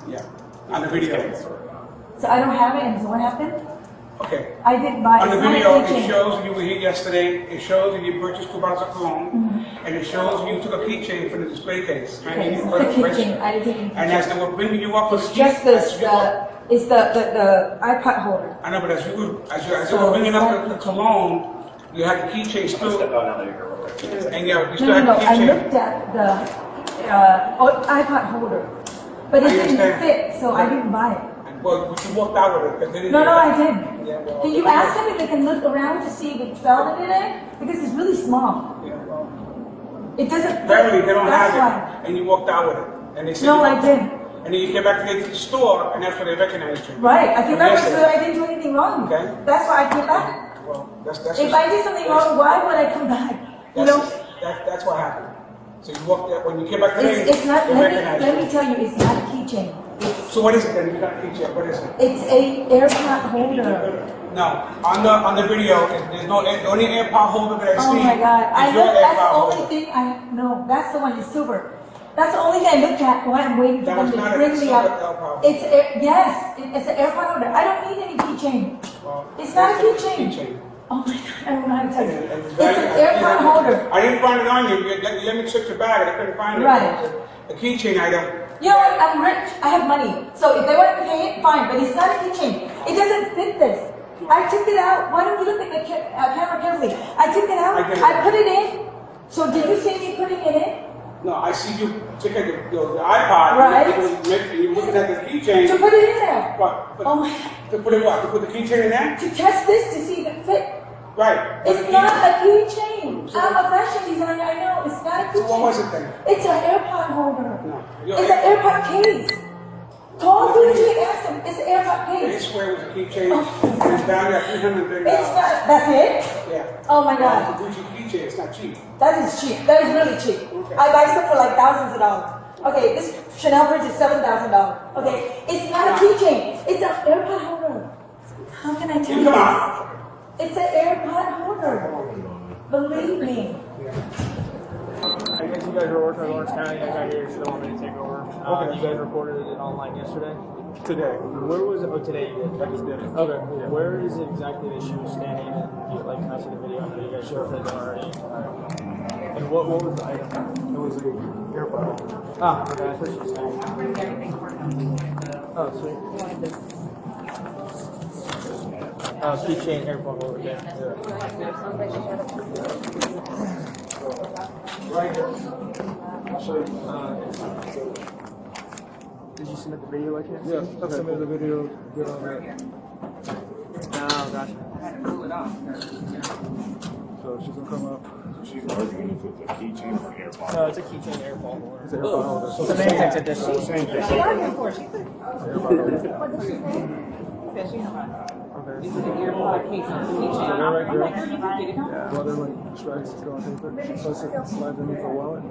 Yeah. On the video. So I don't have it, and so what happened? Okay. I didn't buy it. On the video, it shows you were here yesterday. It shows that you purchased 2 bottles of cologne, and it shows you took a keychain from the display case. Okay, it's not a keychain. I didn't take any keychain. And as they were bringing you up for the it's just this. It's the iPod holder. I know, but as you were bringing up the cologne, you had the keychain still. And you still had the keychain. I looked at the iPod holder, but it didn't fit, so I didn't buy it. Well, you walked out with it. No, I didn't. Yeah, well, can you ask them if they can look around to see if it fell in it? Because it's really small. Yeah, well, it doesn't. Apparently, they don't have it, and you walked out with it. And they said no, I didn't. And then you came back to the store, and that's where they recognized you. Right. I came back because I didn't do anything wrong. Okay. That's why I came back. Well, that's if I did something wrong, why would I come back? You know. That's what happened. So you walked out when you came back today. It's not. Let me tell you, it's not a keychain. So what is it then? You got a keychain. What is it? It's a AirPod holder. No, on the video, there's no the only AirPod holder that I see. Oh my God! I know that's the only holder. thing I know. That's the one. It's silver. That's the only thing I look at while I'm waiting for them to bring me up. It's it's an AirPod holder. I don't need any keychain. Well, it's not a keychain. Oh my God! I don't know how to tell you. It's an AirPod holder. I didn't find it on you. You let me check your bag, and I couldn't find it. Right. A keychain item. You know what? I'm rich. I have money. So if they want to pay it, fine. But it's not a keychain. It doesn't fit this. I took it out. Why don't you look at the camera carefully? I took it out. I put it in. So did you see me putting it in? No, I see you took the iPod. Right. You're looking at the keychain. To put it in there. What? Oh my God. To put it what? To put the keychain in there? To test this to see if it fit. Right. It's not a keychain. I'm a fashion designer. I know. It's not a keychain. So what was it then? It's an AirPod holder. No. It's an AirPod case. Call Gucci and ask them. It's an AirPod case. I swear it was a keychain. It's down there at $330. It's not. That's it? Yeah. Oh my God. It's a Gucci keychain. It's not cheap. That is cheap. That is really cheap. Okay. I buy stuff for like thousands of dollars. Okay, this Chanel purse is $7,000. Okay, it's not a keychain. It's an AirPod holder. How can I tell you? Come on. It's an AirPod holder. Believe me. I guess you guys are working in Orange County. I got here, still want me to take over. Okay. You guys reported it online yesterday? Today. Where was it? Oh, today you did. I just did it. Okay. Yeah. Where is it exactly that she was standing? And like, can I see the video? I know you guys showed it already. And what was the item? It was an AirPod. Ah, okay. That's what she was saying. Oh, sweet. Keychain AirPod holder. Yeah. Right here. I'll show you. Did you submit the video like this? Yeah, I submitted the video. Get on that. Oh, gotcha. So she's gonna come up. She's arguing if it's a keychain or an AirPod. No, it's a keychain AirPod holder. It's an AirPod holder. So the same thing's additional. Same thing. She arguing for it. She said, AirPod holder. what did she say? She said she don't know. Okay. This is an AirPod case on the keychain. I'm like, girl, you can get it. Yeah. Well, they're like distracted. She's going to take it. She puts it, slides underneath her wallet.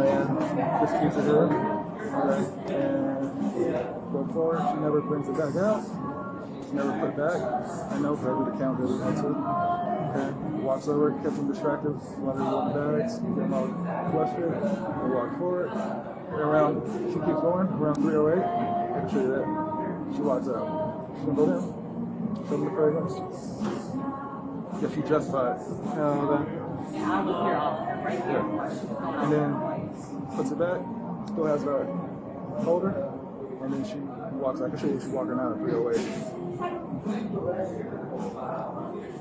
Yeah. Just keeps it here. Alright. And go forward. She never brings it back out. She never put it back. I know for every account that we had to. Okay. Walks over, kept them distracted while they were walking bags. Get them all flustered. They walk forward. Around, she keeps going, around 308. I can show you that. She walks out. She's gonna go down. Show me the fragrance. Yeah, she just bought it. Yeah, I was here all right here. Yeah. And then puts it back, still has the holder, and then she walks. I can show you she's walking out at 308.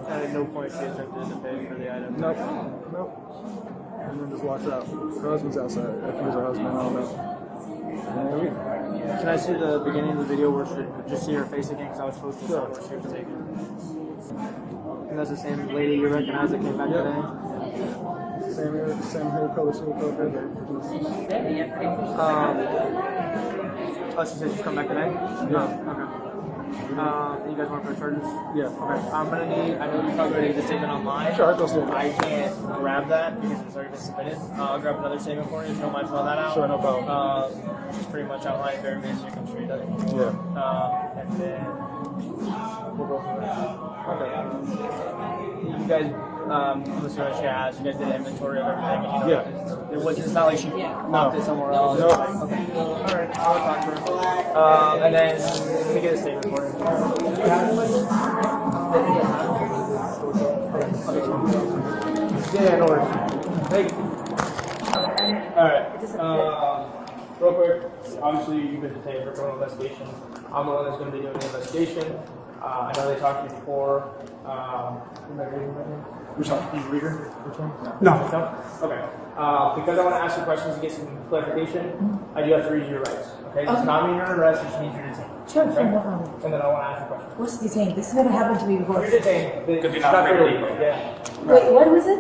At no point she attempted to pay for the item. Nope. Nope. And then just walks out. Her husband's outside. I think it's her husband, I don't know. Can I see the beginning of the video where she just see her face again? Because I was supposed to show where she was taken. And that's the same lady you recognize that came back today? Same hair color, same color. Oh, she said she's coming back today? Yeah. Okay. You guys want to put charges? Yeah. Okay. I'm gonna need. I know you probably already did the statement online. Sure, I'll go statement. I can't grab that because it's already been submitted. I'll grab another statement for you if you don't mind filling that out. Sure, no problem. Just pretty much outline very basic. I'm sure you done it. Yeah. And then We'll go from there. okay. You guys I'm assuming she has. You guys did an inventory of everything. And you know, Yeah. it's not like she knocked it somewhere else. No. Okay. Alright, I'll talk to her. And then, let me get a statement for you. Yeah, no worries. Hey. Alright. Real quick, obviously you've been detained for criminal investigation. I'm the one that's going to be doing the investigation. I know they talked to you before. Which one? You reader? Which one? No. Okay. Because I want to ask you questions to get some clarification, I do have to read your rights. Okay? It does not mean you're under arrest, it just means you're detained. Sure, Okay? sure, no problem. And then I want to ask you questions. What's detained? This never happened to me before. You're detained. Because you're It's not free to leave. leave. Yeah. Wait, what was it?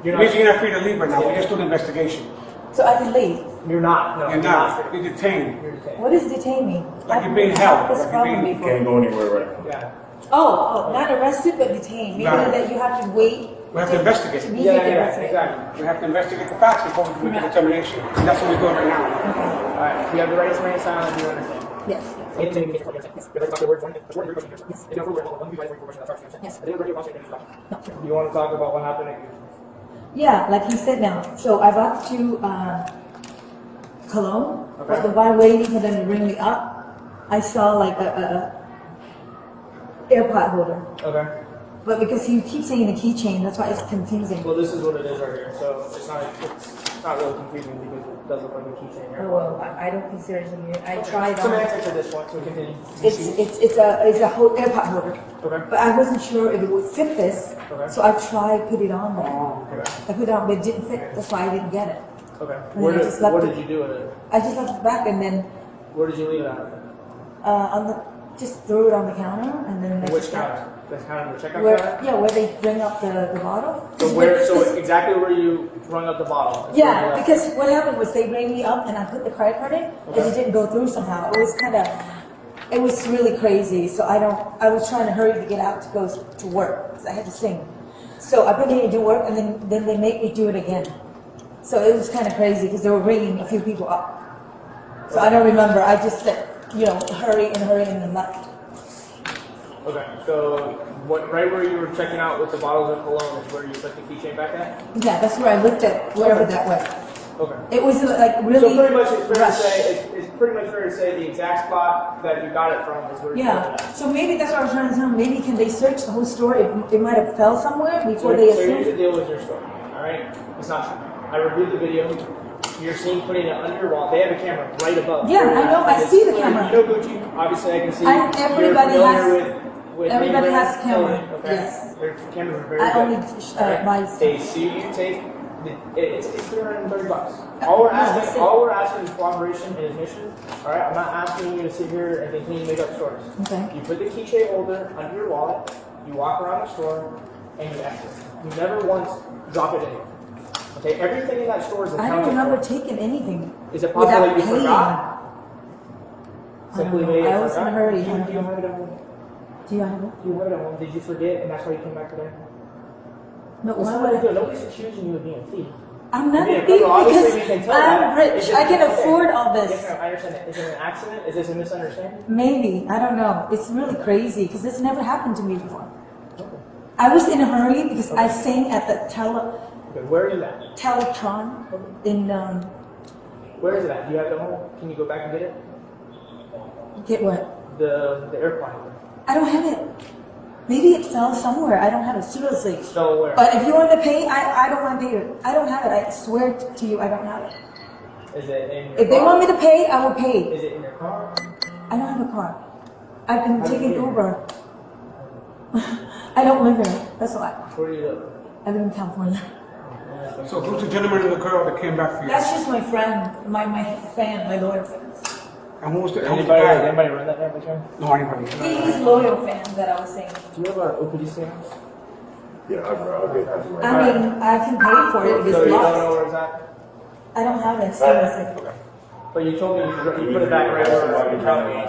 You're Means not. you're not free to leave right now. We just do the investigation. So I can leave. You're not. No. You're not. You're detained. You're detained. What does detain me? Like you're I've being never held, had this like you're problem being- before. Can't go anywhere right now. Yeah. Oh, not arrested but detained. Meaning Right. that you have to wait. We have to investigate. To be Yeah, arrested. exactly. We have to investigate the facts before we can make a determination. And that's what we're doing right now. All right. You have the right to remain silent. Do you understand? Yes. Yes. Do you want to talk about what happened? Yeah, like he said now. So I got to Cologne, Okay. but while waiting for them to bring me up, I saw like a AirPod holder. Okay. But because you keep saying the keychain, that's why it's confusing. Well, this is what it is right here. So it's not really confusing because it does look like a keychain here. Oh, well, I don't consider it weird. I tried Some on. answer to this one, so continue. It's a whole AirPod holder. Okay. But I wasn't sure if it would fit this, Okay. so I tried put it on there. Okay. I put it on, but it didn't fit. That's why I didn't get it. Okay. And then I just left What it. did you do with it? I just left it back and then Where did you leave it at? on the just threw it on the counter and then I Which just counter? The counter, the checkout where counter? where they bring up the bottle. So exactly where you rung up the bottle. That's where you Yeah, left it. because what happened was they rang me up and I put the credit card in and it didn't go through somehow. It was really crazy. So I was trying to hurry to get out to go to work because I had to sing. So I put it into work and then they make me do it again. So it was kind of crazy because they were ringing a few people up. So I don't remember. I just said, hurry and then left. Okay, so right where you were checking out with the bottles of cologne is where you put the keychain back at? Yeah, that's where I looked at, wherever that was. Okay. It was like really So pretty much it's fair to rushed. say it's pretty much fair to say the exact spot that you got it from is where you put it Yeah, at. so maybe that's what I was trying to tell them. Maybe can they search the whole store? It might have fell somewhere before they So here's the assumed. deal with your story, alright? It's not true. I reviewed the video. You're seen putting it under your wall. They have a camera right above. Yeah, I know. I see the You camera. know Gucci? Obviously I can see Everybody you're has- familiar with everybody name has brand camera, clothing, okay? yes. Their cameras are very I good. only Alright? buy They stuff. see you take it's $330. All we're asking is cooperation and admission. Alright, I'm not asking you to sit here and continue to make up stories. Okay. You put the keychain holder under your wallet, you walk around the store, and you exit. You never once drop it in. Okay, everything in that store is I accounted don't remember for. taking anything Is it possible without that you paying. forgot? I don't Simply know. maybe I was in a forgot? hurry. Do I you don't have know. it at home? Do you have it? Do you have it at home? Did you forget and that's why you came back today? No, That's why not would what I do. I? Nobody's accusing you of being a thief. I'm not Yeah, a thief obviously we can because tell that. I'm rich. It's I just- can okay. afford all Yes, this. ma'am, I understand that. Is it an accident? Is this a misunderstanding? Maybe. I don't know. It's really crazy because this never happened to me before. I was in a hurry because I sang at the Okay, where is that? Teletron in Where is it at? Do you have it at home? Can you go back and get it? get what? The airplane. I don't have it. Maybe it fell somewhere. I don't have it. Seriously. So where? But if you want to pay, I don't want to pay it. I don't have it. I swear to you, I don't have it. Is it in your If they car? want me to pay, I will pay. Is it in your car? I don't have a car. I've been How do you taking get here? Uber. I don't live here. That's why. Where do you live? I live in California. So who's the gentleman and the girl that came back for you? That's just my friend, my fan, my loyal fan. And who was the Anybody run that by chance? No, anybody. He's loyal fan that I was saying. Do you have our OPD stamps? Yeah, I'll get that. I mean, I can pay for it if So it's you don't know lost. where it's at? I don't have it, seriously. But you told me you put it back right where you counted it.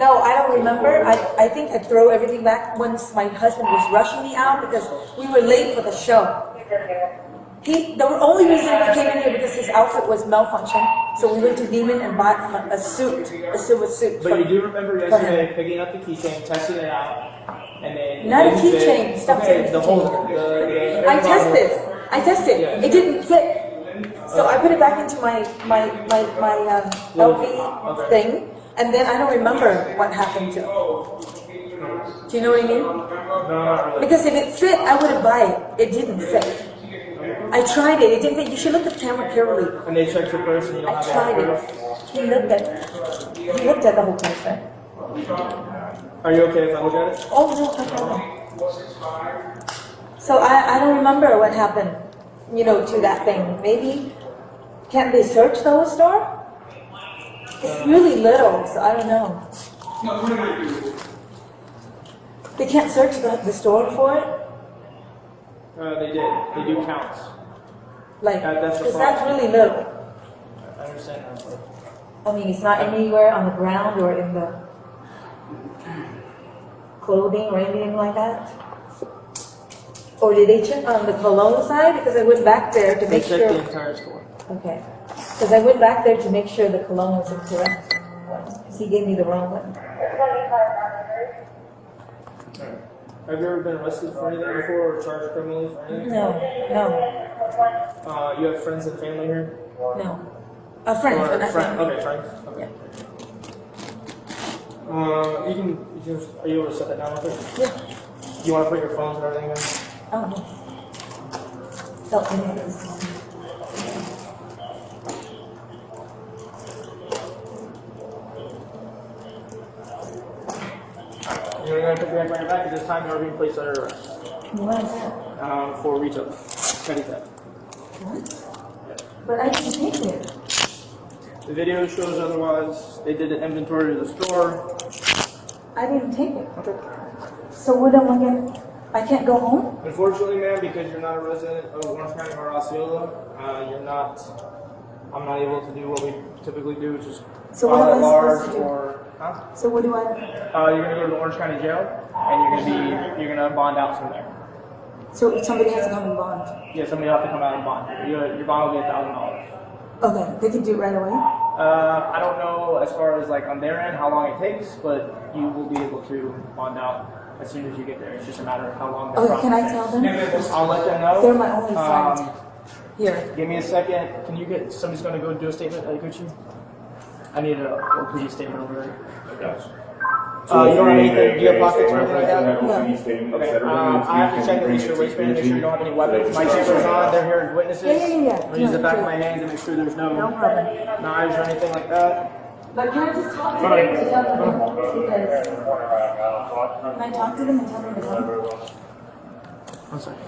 No, I don't remember. I think I throw everything back once my husband was rushing me out because we were late for the show. The only reason we came in here because his outfit was malfunctioned. So we went to Demon and bought a suit, a silver suit. But you do remember yesterday picking up the keychain, testing it out, and then... Not a keychain. Stop saying the whole... I tested. Yeah. It didn't fit. So I put it back into my LV thing, and then I don't remember what happened to it. Do you know what I mean? No, not really. Because if it fit, I would have bought it. It didn't fit. I tried it. It didn't fit. You should look at the camera carefully. And they checked your purse and you don't I have tried any it. proof? He looked at the whole place, right? Are you okay if I look at it? Oh, no, okay. So I don't remember what happened, you know, to that thing. Maybe, can't they search the whole store? It's really little, so I don't know. No, we're not doing it. They can't search the store for it? They did. They do counts. Like, That's the because that's problem. really little. I understand that. But I mean, it's not anywhere on the ground or in the clothing or anything like that. Or did they check on the cologne side? Because I went back there to they make checked sure. the entire store. Okay. Because I went back there to make sure the cologne was the correct one. Because he gave me the wrong one. Have you ever been arrested for anything before or charged criminally for anything? No. You have friends and family here? No. A friend, Or but not friend? family. Okay, friends. Okay. You can, are you able to set that down real quick? Yeah. You want to put your phones and everything in? Oh, no. Help me with this. You're going to put your hand on your back at this time. You are being placed under arrest What is that? for retail petty theft. What? But I didn't take it. The video shows otherwise. They did an inventory of the store. I didn't take it. Okay. So what am I going to... I can't go home? Unfortunately, ma'am, because you're not a resident of Orange County or Osceola, I'm not able to do what we typically do, which is So what am I large supposed to do? or, huh? So what do I... You're gonna go to the Orange County Jail, and you're gonna bond out from there. So if somebody has to come and bond? Yeah, somebody will have to come out and bond. Your bond will be $1,000. Okay, they can do it right away? I don't know as far as like on their end how long it takes, but you will be able to bond out as soon as you get there. It's just a matter of how long the Okay, process can I takes. tell them? I'll let them know. They're my only friend. Here. Give me a second. Can you get somebody's going to go do a statement at Gucci? I need a police statement over there. You don't have anything? Do you have pockets or anything like that? No. Okay. I have to check at least your waistband, make sure you don't have any weapons. My camera's on. They're here as witnesses. Yeah. I'm gonna use the back of my hand to make sure there's no problem. knives or anything like that. But can I just talk to them to tell them? Because can I talk to them and tell them to come? One second.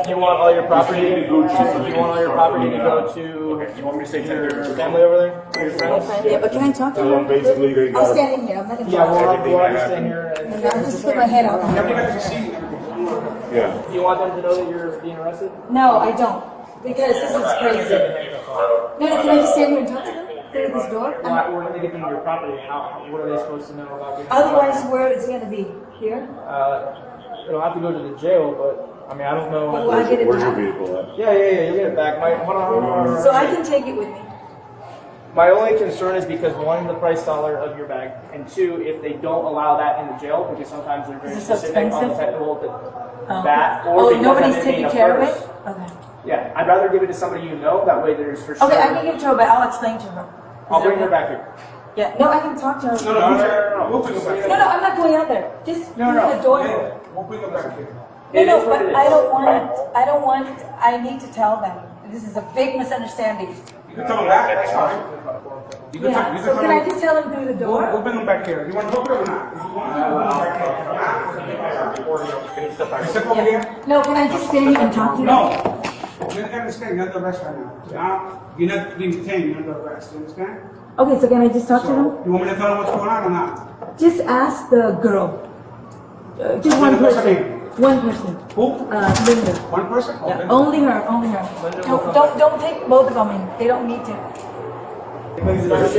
You want all your property? You want all your property to go to your family over there? Your friends? Yeah, but can I talk to them? Basically, they I'll got stand in here. I'm not going to Yeah, talk. we'll have to stay here. And I'll just put my head out. yeah. You want them to know that you're being arrested? No, I don't. Because this is crazy. No, can I just stand here and talk to them? Through this door? Well, we're going to give them your property. What are they supposed to know about you? Otherwise, where is it going to be? Here? It'll have to go to the jail, but I mean, I don't know. Will I get it Where's your back? vehicle at? Yeah, you'll get it back. Hold on. So I can take it with me. My only concern is because one, the price dollar of your bag, and two, if they don't allow that in the jail, because sometimes they're very Is it so specific on the expensive? technical Oh. that, or Oh, because nobody's of it being taking a care of purse. it? Okay. Yeah, I'd rather give it to somebody you know. That way, there's for sure. Okay, I can give it to her, but I'll explain to her. I'll bring her back here. Yeah. No, I can talk to her. No, we'll pick them back. No, I'm not going out there. Just No. the door. Yeah, we'll pick them back here. No, but I don't want, I need to tell them. This is a big misunderstanding. You can tell them that, that's fine. You can Yeah, so tell can I them. just tell them through the We'll door? bring them back here. You want to talk to them or not? If you want to, we'll bring them back here. Step over here. No, can I just stand here and talk to them? No. You understand, you're under arrest right now. You're not being detained, you're under arrest. You understand? Okay, so can I just talk to So, them? you want me to tell them what's going on or not? Just ask the girl. Just one What's her person. name? One person. Who? Linda. One person? Yeah, Okay. only her. Don't take both of them in. They don't need to. He was looking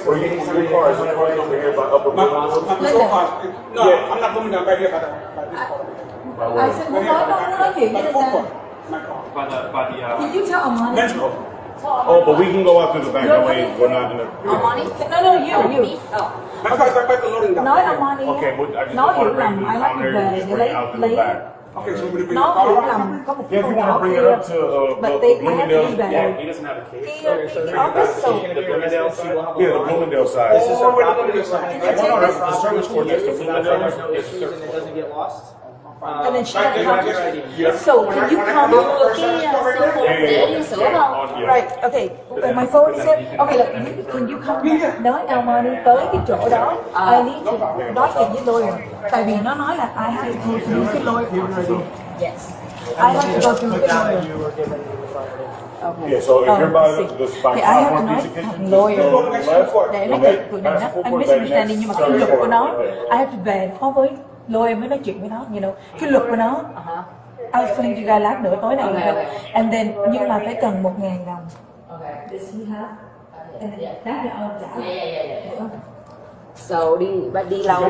for you to your cars. Over here by Upper My Brook. patrol car. No, I'm not coming down back here by this part. I said, không nói chuyện với By the người fourth ta. court. My car. by the Can you tell Armani? Men's room. Oh, but we can go out through the back. That way we're not in the. Armani? No, you. My car is right by the loading dock. Nói Armani. Okay, well, I just Nói want hiểu to bring lầm, the ai lắc counter về and để just bring it out through the lấy. back. Okay, so we're gonna bring the Nó car hiểu out. lầm, có một Yeah, cái if con you want nhỏ to bring it kia. up to But the they have Bloomingdale's. to be Yeah, back. he doesn't have a case. The office, so Yeah, the Bloomingdale side. This is Oh, our we're property. looking at this side. The service court next to There's Bloomingdale. no issues and it doesn't get lost. and then she Right, had right, to right. Yeah. So can you come Cái over? số để đi sửa không? Right, okay. My phone said, okay, look, can you come back? Nói Armani tới cái chỗ đó. I need to nói chuyện với lawyer. Tại vì nó nói là I have to go through cái lawyer. Yes. I have to go through cái lawyer. You were given the property. Yeah, so if you're by see. the spot, Okay, I have to popcorn nói pizza kitchen, thằng lawyer. just go to the left, Để and nó then chụp tụi này past đó. the food Anh court, misunderstanding nhưng mà cái next luật của nó, right there. I have to về nó với lawyer mới nói chuyện với nó, you know. Cái luật của nó, I'll explain to you guys lát nữa tối nay. And then nhưng mà phải cần 1.000 đồng. Does he have? And then that thì ông trả. So đi lâu.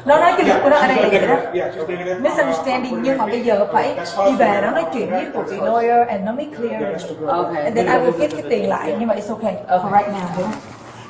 Nó nói cái luật của nó ở đây là vậy đó. Yeah, just bring it in. Misunderstanding nhưng mà bây giờ phải đi về nó nói chuyện với tụi lawyer and nó mới clear. Okay. And then I will get cái tiền lại nhưng mà it's okay for right now.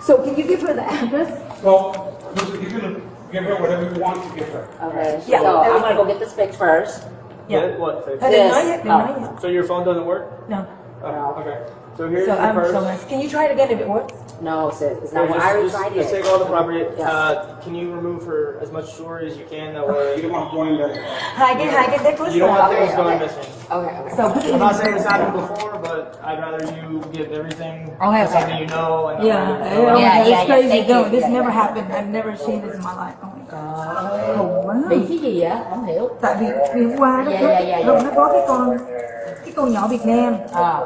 So can you give her the address? Well, you can give her whatever you want to give her. Okay. Yeah. So I'm gonna go get this fixed first. Yeah. What? Thôi đừng nói vậy, đừng nói vậy. So your phone doesn't work? No. Oh, okay. So here's So the I'm purse. so nice. Can you try it again if it works? No, sis, it's So not. I already just tried just it. take all the property. Yeah. Can you remove her as much jewelry as you can? That You way don't want to go in there. Hai cái necklace. you don't want Okay, things going okay. missing. Okay, okay. So put it I'm in. not saying this happened before, but I'd rather you give everything Okay, to okay. something you know. And Yeah, not oh really my know. Yeah, God, yeah, it's crazy. thank No, you. this Yeah, never yeah. happened. I've never seen this in my life. Oh my God. Khủng quá. Bị cái gì vậy? Không hiểu. Tại vì hôm qua nó Dạ. lúc nó có cái con nhỏ Việt Nam.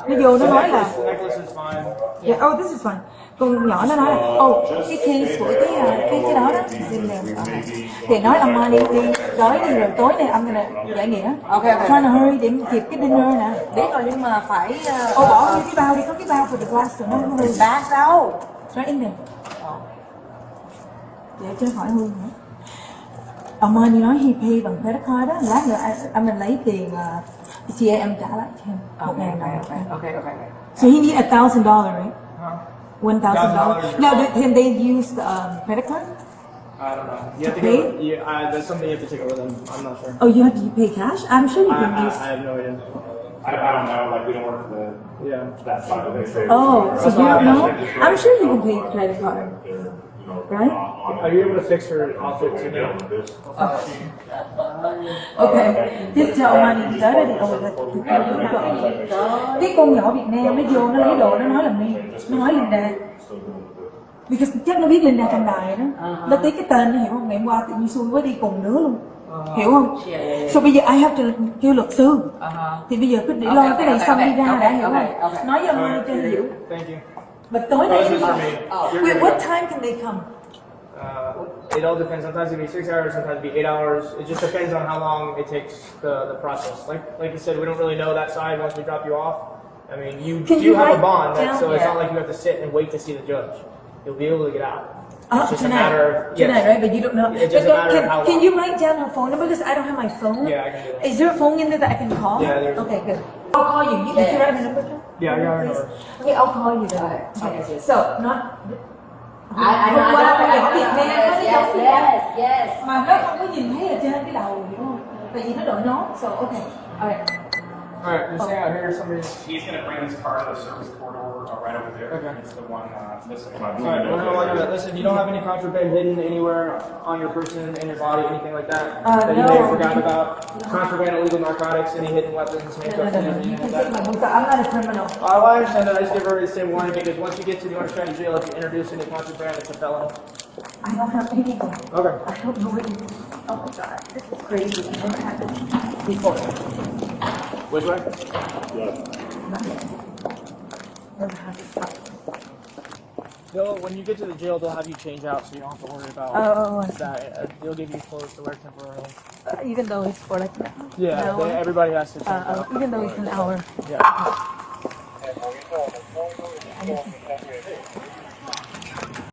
Nó vô nó nói là This necklace is fine. yeah, oh this is fine. Con nhỏ nó nói là cái case của cái đó đó xin nè. Thì nói Armani đi tới đi rồi tối nay I'm gonna giải nghĩa. Okay. Trying to hurry để kịp cái dinner nè. Biết rồi nhưng mà phải Bỏ vô cái bao đi, có cái bao for the glass rồi nó không hư. bác đâu. Right in there. Để cho hỏi Hương nữa. Armani nói he pay bằng credit card đó, lát nữa mình lấy tiền chị em trả lại cho em. Okay. So he need $1,000, right? $1,000. Now, can they use the credit card? I don't know. You have to Pay? go. Yeah, that's something you have to take over them. I'm not sure. Oh, you have to pay cash? I'm sure you can use. I have no idea. I don't know, like we don't work for the Yeah. that side of it. Oh, so you don't know? I'm sure you can pay credit card, right? Are you able to fix her outfit today? Okay. Just tell Armani tới đây đi. Cái con nhỏ Việt Nam nó vô nó lấy đồ nó nói là nó nói Linda. Because chắc nó biết Linda trong đài đó. Nó tiếc cái tên nó hiểu không? Ngày hôm qua tự nhiên xui quá đi cùng đứa luôn. Hiểu không? So bây giờ I have to kêu luật sư. Thì bây giờ cứ để lo cái này xong đi ra đã hiểu không? Nói cho Armani cho hiểu. Thank you. But tối nay This is for me. wait, what time can they come? It all depends. Sometimes it can be 6 hours, sometimes it can be 8 hours. It just depends on how long it takes the process. Like you said, we don't really know that side once we drop you off. I mean, you Can do you have a write bond, down- so it's not like you have to sit and wait to see the judge. You'll be able to get out. It's just a Tonight. matter of Tonight, right? But you don't know. It's just But a matter of how can long. you write down her phone number because I don't have my phone? Yeah, I can do that. Is there a phone in there that I can call? Yeah, there's- Okay, good. I'll call you. Did you write her number down? Yeah, I got her Please? number. Okay, I'll call you then. Okay. So not. I Hôm qua con nhỏ Việt Nam nó yes, giống gì đó. yes. Mà nó không có nhìn thấy ở trên cái đầu, hiểu không? Tại vì nó đội nón. So okay. Alright. All right, just hang out here. Somebody. He's going to bring his car to the service corridor right over there. Okay. It's the one listed. All right, we're gonna look at it. Listen, you don't have any contraband hidden anywhere on your person, in your body, anything like that that you may have No. forgotten about. Contraband, illegal narcotics, any hidden weapons, handcuffs, No. anything You can like take that. my book. I'm not a criminal. Oh, I understand that. I just give everybody the same warning because once you get to the Orange County Jail, if you introduce any contraband, it's a felony. I don't have anything. Okay. I don't know what you. Oh my God, this is crazy. It never happened before. Which way? Never happened. When you get to the jail, they'll have you change out, so you don't have to worry about Oh, that. They'll give you clothes to wear temporarily. even though it's for like an Yeah, hour. everybody has to change out. Even though it's an hour. Yeah.